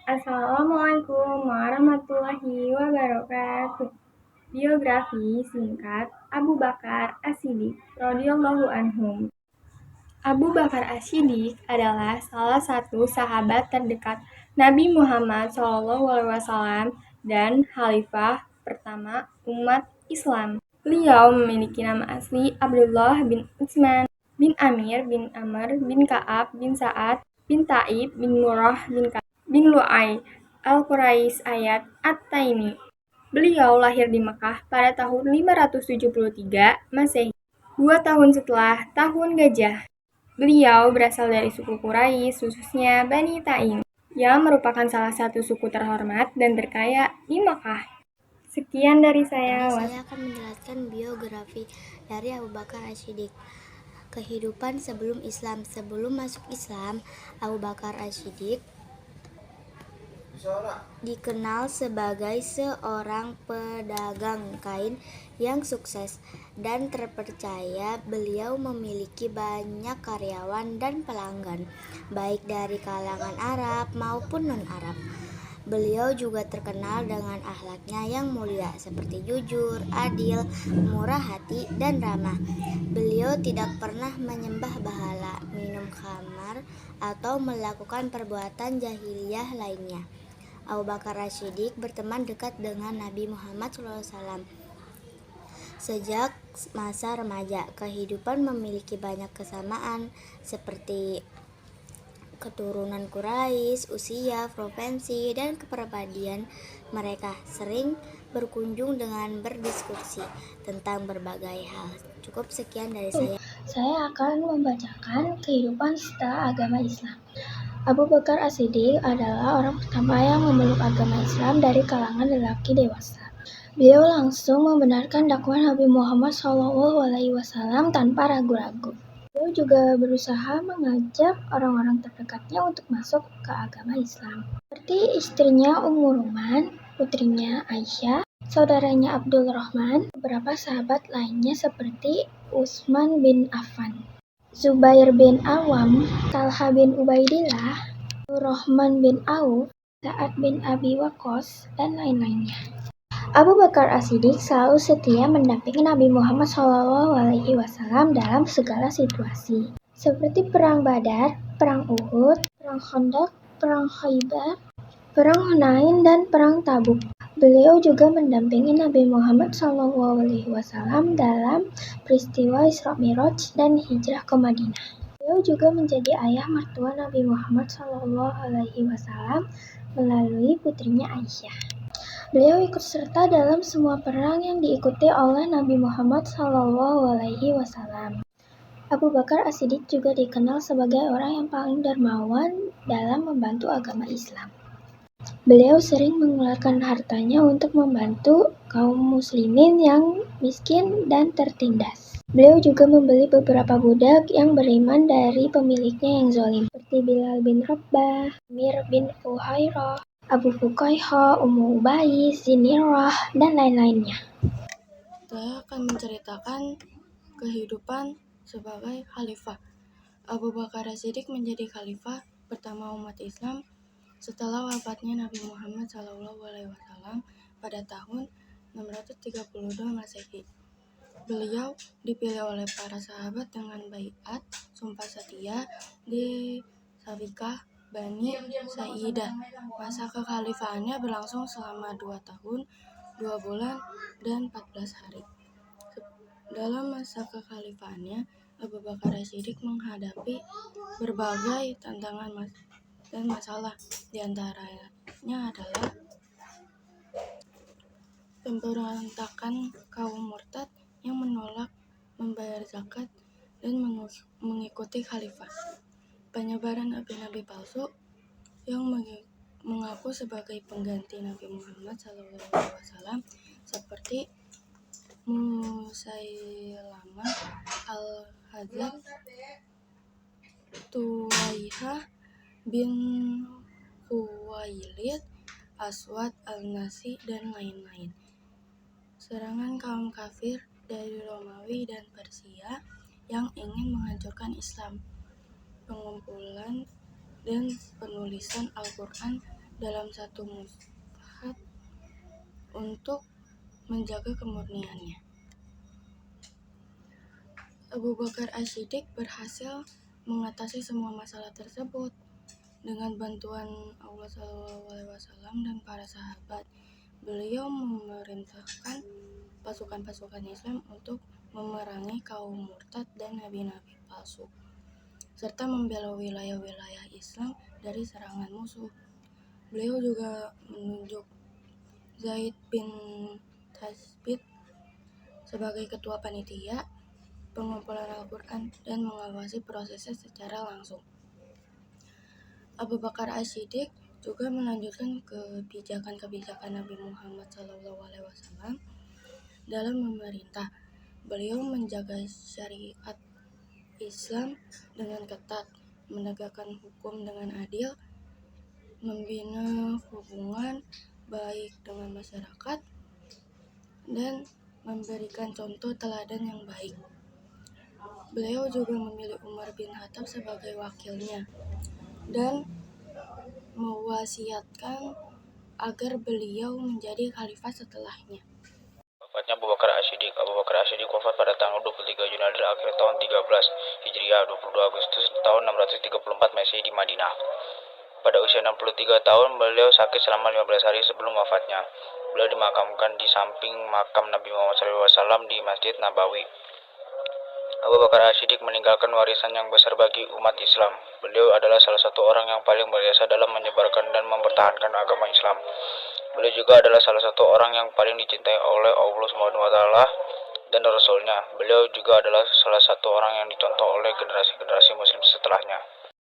Assalamualaikum warahmatullahi wabarakatuh. Biografi singkat Abu Bakar As-Siddiq radhiyallahu anhum. Abu Bakar As-Siddiq adalah salah satu sahabat terdekat Nabi Muhammad SAW dan khalifah pertama umat Islam. Beliau memiliki nama asli Abdullah bin Utsman bin Amir bin Amr bin Ka'ab bin Sa'ad bin Taib bin Murrah bin Lu'ay al-Quraisy ayat At-Taimi. Beliau lahir di Mekah pada tahun 573 Masehi, 2 tahun setelah tahun Gajah. Beliau berasal dari suku Quraisy, khususnya Bani Taim, yang merupakan salah satu suku terhormat dan terkaya di Mekah. Sekian dari saya. Saya akan menjelaskan biografi dari Abu Bakar As-Siddiq. Kehidupan sebelum Islam. Sebelum masuk Islam, Abu Bakar As-Siddiq dikenal sebagai seorang pedagang kain yang sukses dan terpercaya. Beliau memiliki banyak karyawan dan pelanggan, baik dari kalangan Arab maupun non-Arab. Beliau juga terkenal dengan akhlaknya yang mulia, seperti jujur, adil, murah hati, dan ramah. Beliau tidak pernah menyembah berhala, minum khamar, atau melakukan perbuatan jahiliyah lainnya. Abu Bakar As-Siddiq berteman dekat dengan Nabi Muhammad SAW. Sejak masa remaja, kehidupan memiliki banyak kesamaan, seperti keturunan Quraisy, usia, profesi, dan kepribadian. Mereka sering berkunjung dengan berdiskusi tentang berbagai hal. Cukup sekian dari saya. Saya akan membacakan kehidupan setelah agama Islam. Abu Bakar As-Siddiq adalah orang pertama yang memeluk agama Islam dari kalangan lelaki dewasa. Beliau langsung membenarkan dakwah Nabi Muhammad SAW tanpa ragu-ragu. Beliau juga berusaha mengajak orang-orang terdekatnya untuk masuk ke agama Islam, seperti istrinya Ummu Ruman, putrinya Aisyah, saudaranya Abdul Rahman, beberapa sahabat lainnya seperti Utsman bin Affan, Zubair bin Awam, Talha bin Ubaidillah, Rahman bin Auf, Sa'ad bin Abi Waqqas, dan lain-lainnya. Abu Bakar As-Siddiq selalu setia mendampingi Nabi Muhammad SAW dalam segala situasi, seperti perang Badar, perang Uhud, perang Khandaq, perang Khaybar, perang Hunain, dan perang Tabuk. Beliau juga mendampingi Nabi Muhammad SAW dalam peristiwa Isra Mi'raj dan hijrah ke Madinah. Beliau juga menjadi ayah mertua Nabi Muhammad SAW melalui putrinya Aisyah. Beliau ikut serta dalam semua perang yang diikuti oleh Nabi Muhammad SAW. Abu Bakar As-Siddiq juga dikenal sebagai orang yang paling dermawan dalam membantu agama Islam. Beliau sering mengeluarkan hartanya untuk membantu kaum muslimin yang miskin dan tertindas. Beliau juga membeli beberapa budak yang beriman dari pemiliknya yang zalim, seperti Bilal bin Rabah, Amir bin Fuhairah, Abu Fuqaiha, Ummu Ubais, Zinirah, dan lain-lainnya. Saya akan menceritakan kehidupan sebagai khalifah. Abu Bakar As-Siddiq menjadi khalifah pertama umat Islam setelah wafatnya Nabi Muhammad SAW pada tahun 632 Masehi. Beliau dipilih oleh para sahabat dengan baiat sumpah setia di Sabiqah Bani Sa'idah. Masa kekhalifahannya berlangsung selama 2 tahun, 2 bulan, dan 14 hari. Dalam masa kekhalifahannya, Abu Bakar As-Siddiq menghadapi berbagai tantangan dan masalah. Di antaranya adalah pemberontakan kaum murtad yang menolak membayar zakat dan mengikuti khalifah, penyebaran nabi-nabi palsu yang mengaku sebagai pengganti Nabi Muhammad SAW seperti Musailamah al-Kadzab, Tuwaihah bin Khuwailid, Aswad al-Nasi, dan lain-lain. Serangan kaum kafir dari Romawi dan Persia yang ingin menghancurkan Islam, pengumpulan dan penulisan Al-Quran dalam satu mushaf untuk menjaga kemurniannya. Abu Bakar As-Siddiq berhasil mengatasi semua masalah tersebut dengan bantuan Allah SAW dan para sahabat. Beliau memerintahkan pasukan-pasukan Islam untuk memerangi kaum murtad dan nabi-nabi palsu, serta membela wilayah-wilayah Islam dari serangan musuh. Beliau juga menunjuk Zaid bin Thabit sebagai ketua panitia pengumpulan Al-Quran dan mengawasi prosesnya secara langsung. Abu Bakar As-Siddiq juga melanjutkan kebijakan-kebijakan Nabi Muhammad SAW dalam memerintah. Beliau menjaga syariat Islam dengan ketat, menegakkan hukum dengan adil, membina hubungan baik dengan masyarakat, dan memberikan contoh teladan yang baik. Beliau juga memilih Umar bin Khattab sebagai wakilnya dan mewasiatkan agar beliau menjadi khalifah setelahnya. Wafatnya Abu Bakar As-Siddiq. Abu Bakar As-Siddiq wafat pada tanggal 23 Junadil akhir tahun 13 Hijriah, 22 Agustus tahun 634 Masehi di Madinah. Pada usia 63 tahun, beliau sakit selama 15 hari sebelum wafatnya. Beliau dimakamkan di samping makam Nabi Muhammad SAW di Masjid Nabawi. Abu Bakar As-Siddiq meninggalkan warisan yang besar bagi umat Islam. Beliau adalah salah satu orang yang paling berjasa dalam menyebarkan dan mempertahankan agama Islam. Beliau juga adalah salah satu orang yang paling dicintai oleh Allah SWT dan Rasul-Nya. Beliau juga adalah salah satu orang yang dicontoh oleh generasi-generasi Muslim setelahnya.